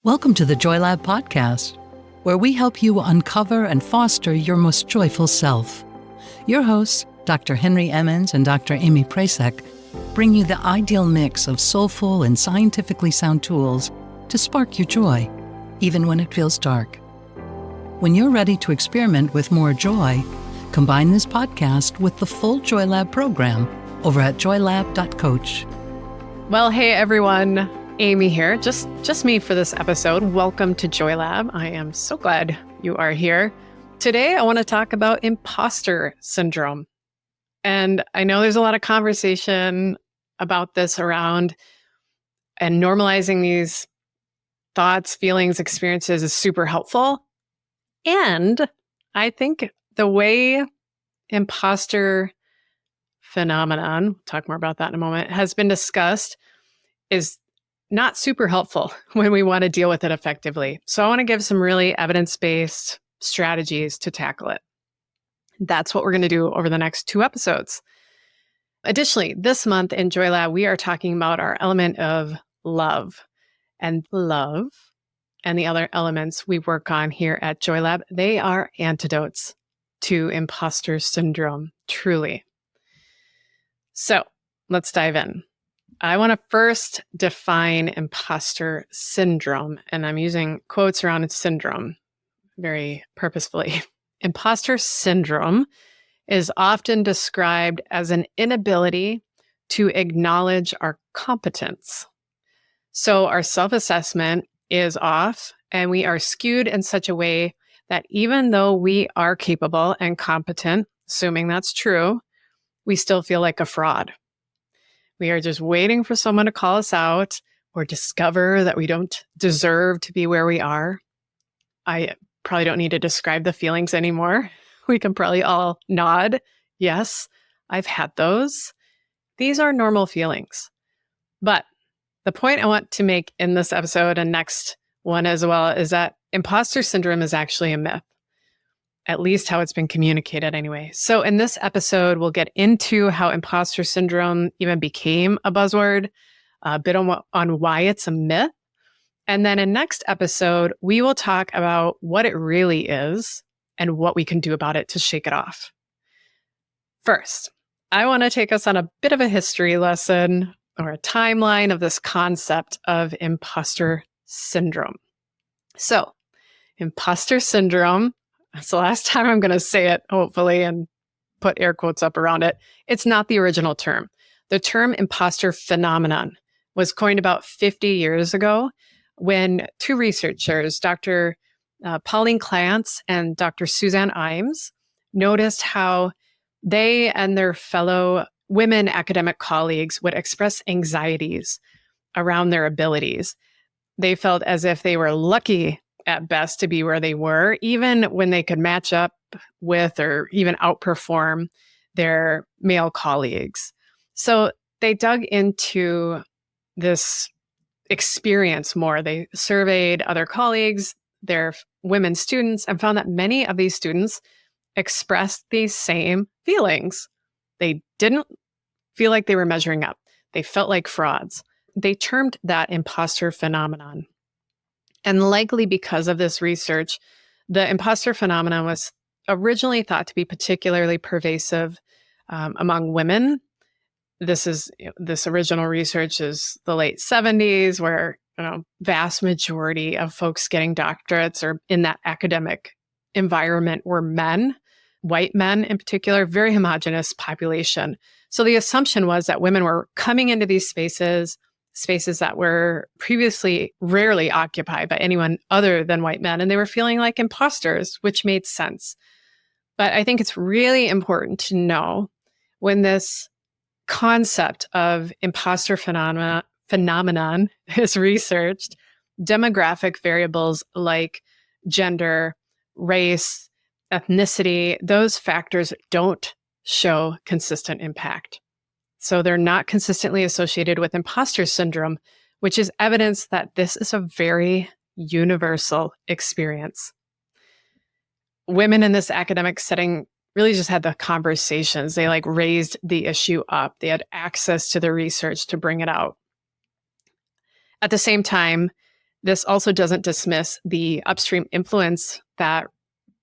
Welcome to the Joy Lab podcast, where we help you uncover and foster your most joyful self. Your hosts, Dr. Henry Emmons and Dr. Amy Prasek, bring you the ideal mix of soulful and scientifically sound tools to spark your joy, even when it feels dark. When you're ready to experiment with more joy, combine this podcast with the full Joy Lab program over at joylab.coach. Well, hey everyone, Amy here, just me for this episode. Welcome to Joy Lab. I am so glad you are here. Today, I want to talk about imposter syndrome. And I know there's a lot of conversation about this around, and normalizing these thoughts, feelings, experiences is super helpful. And I think the way imposter phenomenon, we'll talk more about that in a moment, has been discussed is not super helpful when we want to deal with it effectively. So I want to give some really evidence-based strategies to tackle it. That's what we're going to do over the next 2 episodes. Additionally, this month in Joy Lab, we are talking about our element of love. And love and the other elements we work on here at Joy Lab, they are antidotes to imposter syndrome, truly. So let's dive in. I want to first define imposter syndrome, and I'm using quotes around syndrome very purposefully. Imposter syndrome is often described as an inability to acknowledge our competence. So our self-assessment is off, and we are skewed in such a way that even though we are capable and competent, assuming that's true, we still feel like a fraud. We are just waiting for someone to call us out or discover that we don't deserve to be where we are. I probably don't need to describe the feelings anymore. We can probably all nod. Yes, I've had those. These are normal feelings. But the point I want to make in this episode and next one as well is that imposter syndrome is actually a myth. At least how it's been communicated anyway. So in this episode, we'll get into how imposter syndrome even became a buzzword, a bit on why it's a myth. And then in next episode, we will talk about what it really is and what we can do about it to shake it off. First, I want to take us on a bit of a history lesson or a timeline of this concept of imposter syndrome. So, imposter syndrome, that's the last time I'm going to say it, hopefully, and put air quotes up around it. It's not the original term. The term imposter phenomenon was coined about 50 years ago when 2 researchers, Dr. Pauline Clance and Dr. Suzanne Imes, noticed how they and their fellow women academic colleagues would express anxieties around their abilities. They felt as if they were lucky at best to be where they were, even when they could match up with or even outperform their male colleagues. So they dug into this experience more. They surveyed other colleagues, their women students, and found that many of these students expressed these same feelings. They didn't feel like they were measuring up. They felt like frauds. They termed that imposter phenomenon. And likely because of this research, the imposter phenomenon was originally thought to be particularly pervasive among women. This original research is the late 70s, where vast majority of folks getting doctorates or in that academic environment were men, white men in particular, very homogeneous population. So the assumption was that women were coming into these spaces that were previously rarely occupied by anyone other than white men, and they were feeling like imposters, which made sense. But I think it's really important to know when this concept of imposter phenomenon is researched, demographic variables like gender, race, ethnicity, those factors don't show consistent impact. So they're not consistently associated with imposter syndrome, which is evidence that this is a very universal experience. Women in this academic setting really just had the conversations. They raised the issue up. They had access to the research to bring it out. At the same time, This also doesn't dismiss the upstream influence that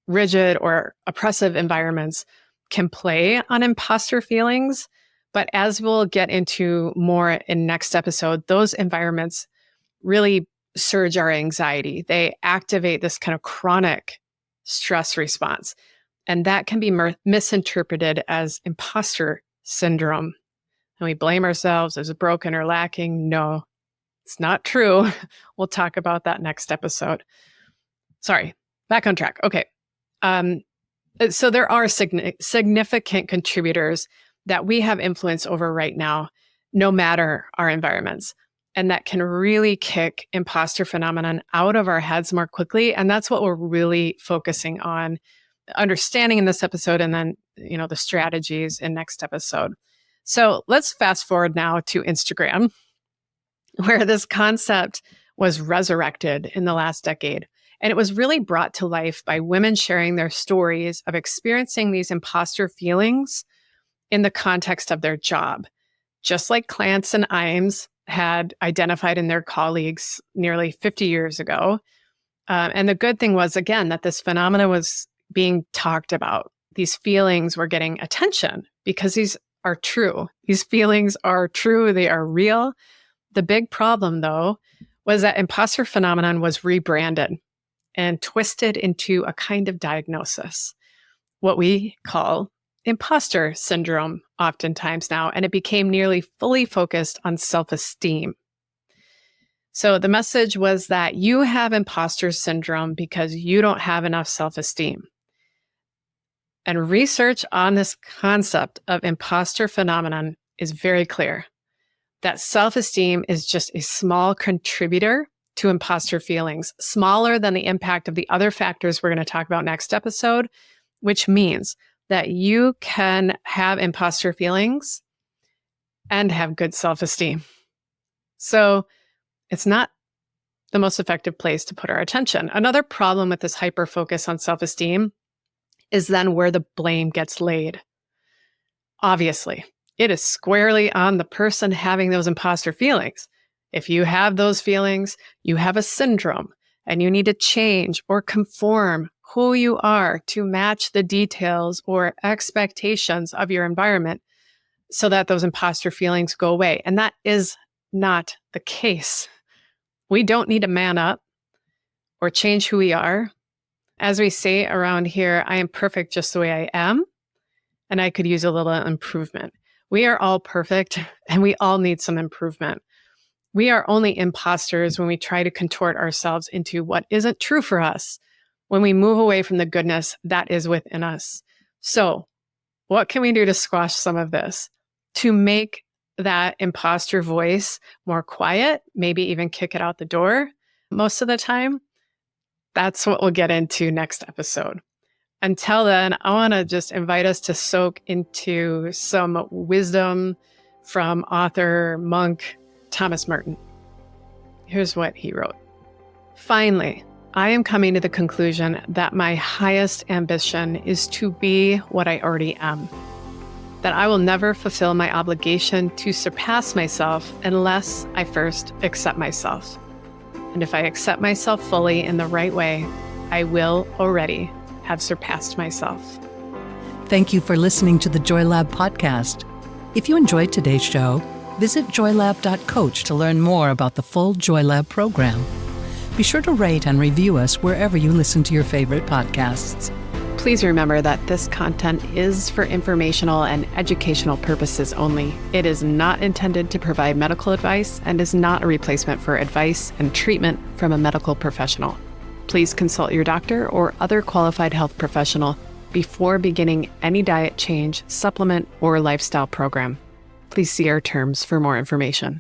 rigid or oppressive environments can play on imposter feelings. But as we'll get into more in next episode, those environments really surge our anxiety. They activate this kind of chronic stress response. And that can be misinterpreted as imposter syndrome. And we blame ourselves as broken or lacking. No, it's not true. We'll talk about that next episode. Sorry, back on track. Okay. So there are significant contributors that we have influence over right now, no matter our environments. And that can really kick imposter phenomenon out of our heads more quickly. And that's what we're really focusing on understanding in this episode, and then, the strategies in next episode. So let's fast forward now to Instagram, where this concept was resurrected in the last decade. And it was really brought to life by women sharing their stories of experiencing these imposter feelings in the context of their job. Just like Clance and Imes had identified in their colleagues nearly 50 years ago. And the good thing was, again, that this phenomena was being talked about. These feelings were getting attention because these are true. These feelings are true. They are real. The big problem, though, was that imposter phenomenon was rebranded and twisted into a kind of diagnosis, what we call imposter syndrome oftentimes now, and it became nearly fully focused on self-esteem. So the message was that you have imposter syndrome because you don't have enough self-esteem. And research on this concept of imposter phenomenon is very clear that self-esteem is just a small contributor to imposter feelings, smaller than the impact of the other factors we're going to talk about next episode, which means that you can have imposter feelings and have good self-esteem. So it's not the most effective place to put our attention. Another problem with this hyper-focus on self-esteem is then where the blame gets laid. Obviously, it is squarely on the person having those imposter feelings. If you have those feelings, you have a syndrome, and you need to change or conform who you are to match the details or expectations of your environment so that those imposter feelings go away. And that is not the case. We don't need to man up or change who we are. As we say around here, I am perfect just the way I am, and I could use a little improvement. We are all perfect, and we all need some improvement. We are only imposters when we try to contort ourselves into what isn't true for us, when we move away from the goodness that is within us. So, what can we do to squash some of this? To make that imposter voice more quiet, maybe even kick it out the door most of the time? That's what we'll get into next episode. Until then, I want to just invite us to soak into some wisdom from author, monk Thomas Merton. Here's what he wrote. Finally, I am coming to the conclusion that my highest ambition is to be what I already am. That I will never fulfill my obligation to surpass myself unless I first accept myself. And if I accept myself fully in the right way, I will already have surpassed myself. Thank you for listening to the Joy Lab podcast. If you enjoyed today's show, visit joylab.coach to learn more about the full Joy Lab program. Be sure to rate and review us wherever you listen to your favorite podcasts. Please remember that this content is for informational and educational purposes only. It is not intended to provide medical advice and is not a replacement for advice and treatment from a medical professional. Please consult your doctor or other qualified health professional before beginning any diet change, supplement, or lifestyle program. Please see our terms for more information.